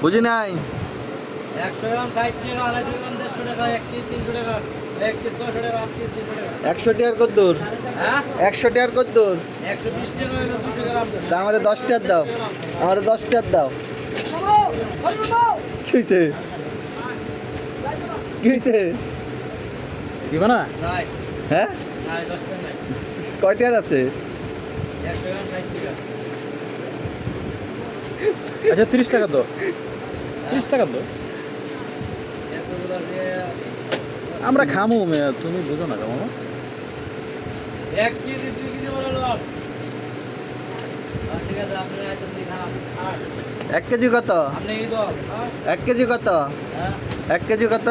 বুঝি নাই। 100 গ্রাম 60 টাকা, 250 গ্রাম 150 টাকা, 1 কেজি 300 টাকা, 1 কেজি 600 টাকা, 8 কেজি 300 টাকা। 100 টাকার কদ্দুর? হ্যাঁ 100 টাকার কদ্দুর? 120 টাকা হলো 200 গ্রাম। তা আমারে 10 টাকার দাও, আমারে 10 টাকার দাও। কি হয়েছে? কি হয়েছে? দিবা না? নাই হ্যাঁ, নাই 10 টাকা নাই। কয় টাকার আছে? 100 গ্রাম 60 টাকা। আচ্ছা 30 টাকা দাও, 30 টাকা দাও। এতগুলো দিয়ে আমরা খামু, তুমি বুঝো না কেমন। 1 কেজি 2 কেজি বলে লস। ঠিক আছে আপনি আইতেছি না। 1 কেজি কত? আপনি এই দাও। 1 কেজি কত? হ্যাঁ 1 কেজি কত?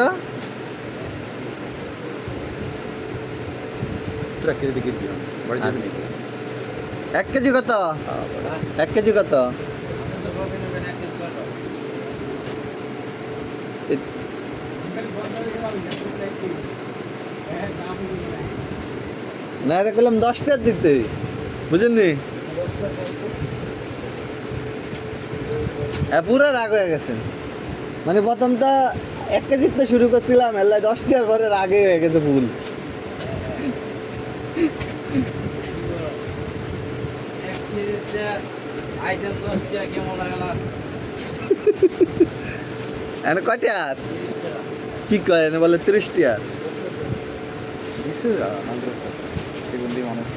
তোরা কেজি দিকে দিও, বাড়ি যাবি নাকি? 1 কেজি কত? 1 কেজি কত? আপনি তো কবে নেবেন 1 কেজি কত? না, এটা করলাম 10 টাকার দিতে, বুঝেননি? হ্যাঁ, পুরো রাগ হয়ে গেছেন। মানে প্রথমটা 1 কেজির তো শুরু করছিলাম, এলাই 10 টাকার পরে রাগে হয়ে গেছে ফুল। 1 কেজিতে আইছেন 10 টাকা কেমন লাগলো? এনে কয় টাকার? 30 টাকা। কি কয়? এনে বলে 30 টাকা। দিছে সেগুন দিয়ে মানুষ